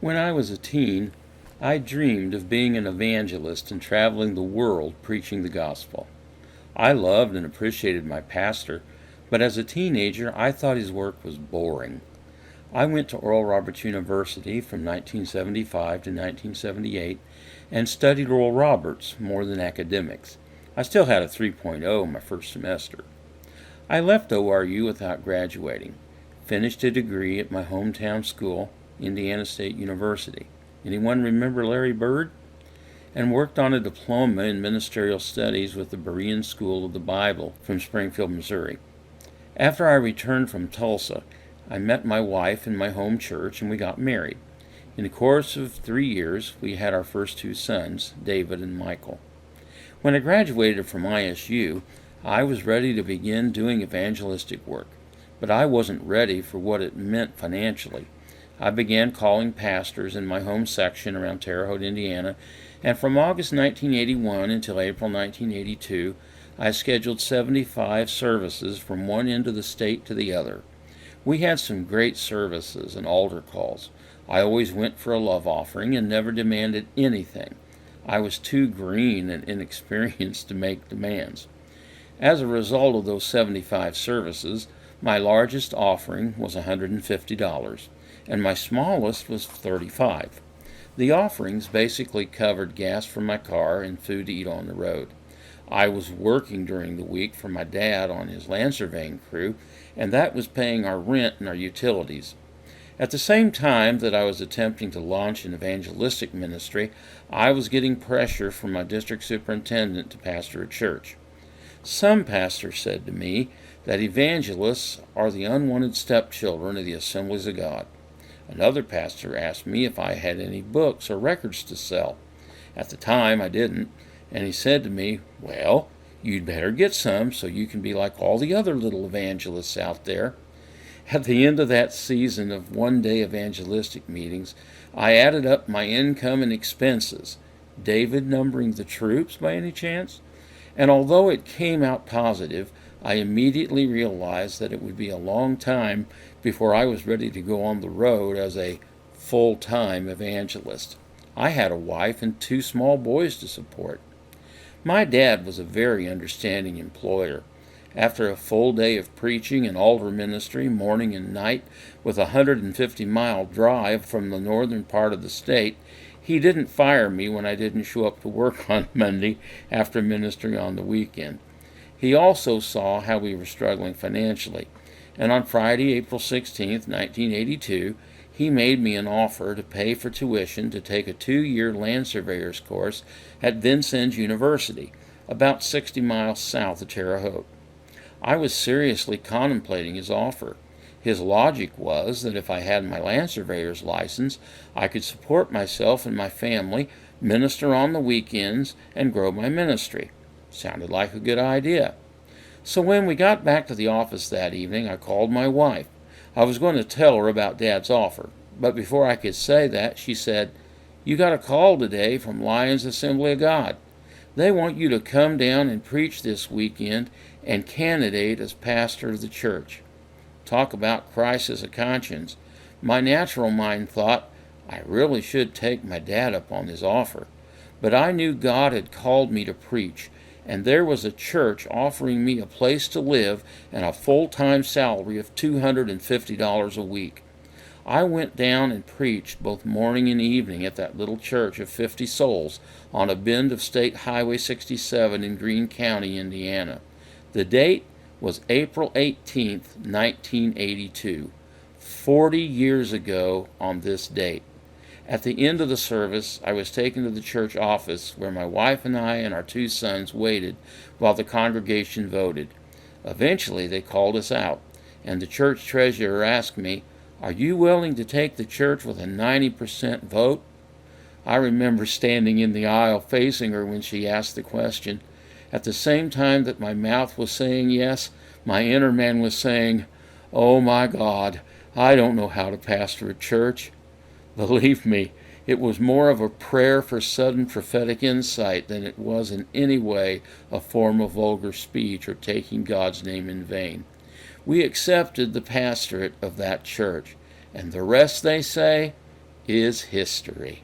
When I was a teen, I dreamed of being an evangelist and traveling the world preaching the gospel. I loved and appreciated my pastor, but as a teenager I thought his work was boring. I went to Oral Roberts University from 1975 to 1978 and studied Oral Roberts more than academics. I still had a 3.0 my first semester. I left ORU without graduating, finished a degree at my hometown school, Indiana State University. Anyone remember Larry Bird? And worked on a diploma in ministerial studies with the Berean School of the Bible from Springfield, Missouri. After I returned from Tulsa, I met my wife in my home church and we got married. In the course of 3 years, we had our first two sons, David and Michael. When I graduated from ISU, I was ready to begin doing evangelistic work, but I wasn't ready for what it meant financially. I began calling pastors in my home section around Terre Haute, Indiana, and from August 1981 until April 1982, I scheduled 75 services from one end of the state to the other. We had some great services and altar calls. I always went for a love offering and never demanded anything. I was too green and inexperienced to make demands. As a result of those 75 services, my largest offering was $150, and my smallest was $35. The offerings basically covered gas for my car and food to eat on the road. I was working during the week for my dad on his land surveying crew, and that was paying our rent and our utilities. At the same time that I was attempting to launch an evangelistic ministry, I was getting pressure from my district superintendent to pastor a church. Some pastors said to me that evangelists are the unwanted stepchildren of the Assemblies of God. Another pastor asked me if I had any books or records to sell. At the time, I didn't, and he said to me, "Well, you'd better get some so you can be like all the other little evangelists out there." At the end of that season of one-day evangelistic meetings, I added up my income and expenses. David numbering the troops by any chance? And although it came out positive, I immediately realized that it would be a long time before I was ready to go on the road as a full-time evangelist. I had a wife and two small boys to support. My dad was a very understanding employer. After a full day of preaching and altar ministry, morning and night, with a 150-mile drive from the northern part of the state, he didn't fire me when I didn't show up to work on Monday after ministry on the weekend. He also saw how we were struggling financially, and on Friday, April 16, 1982, he made me an offer to pay for tuition to take a 2-year land surveyor's course at Vincennes University, about 60 miles south of Terre Haute. I was seriously contemplating his offer. His logic was that if I had my land surveyor's license, I could support myself and my family, minister on the weekends, and grow my ministry. Sounded like a good idea. So when we got back to the office that evening, I called my wife. I was going to tell her about Dad's offer, but before I could say that, she said, "You got a call today from Lions Assembly of God. They want you to come down and preach this weekend and candidate as pastor of the church." Talk about crisis of conscience. My natural mind thought, I really should take my dad up on his offer. But I knew God had called me to preach, and there was a church offering me a place to live and a full-time salary of $250 a week. I went down and preached both morning and evening at that little church of 50 souls on a bend of State Highway 67 in Greene County, Indiana. The date was April 18th, 1982, 40 years ago on this date. At the end of the service, I was taken to the church office where my wife and I and our two sons waited while the congregation voted. Eventually, they called us out, and the church treasurer asked me, "Are you willing to take the church with a 90% vote?" I remember standing in the aisle facing her when she asked the question. At the same time that my mouth was saying yes, my inner man was saying, "Oh my God, I don't know how to pastor a church." Believe me, it was more of a prayer for sudden prophetic insight than it was in any way a form of vulgar speech or taking God's name in vain. We accepted the pastorate of that church, and the rest, they say, is history.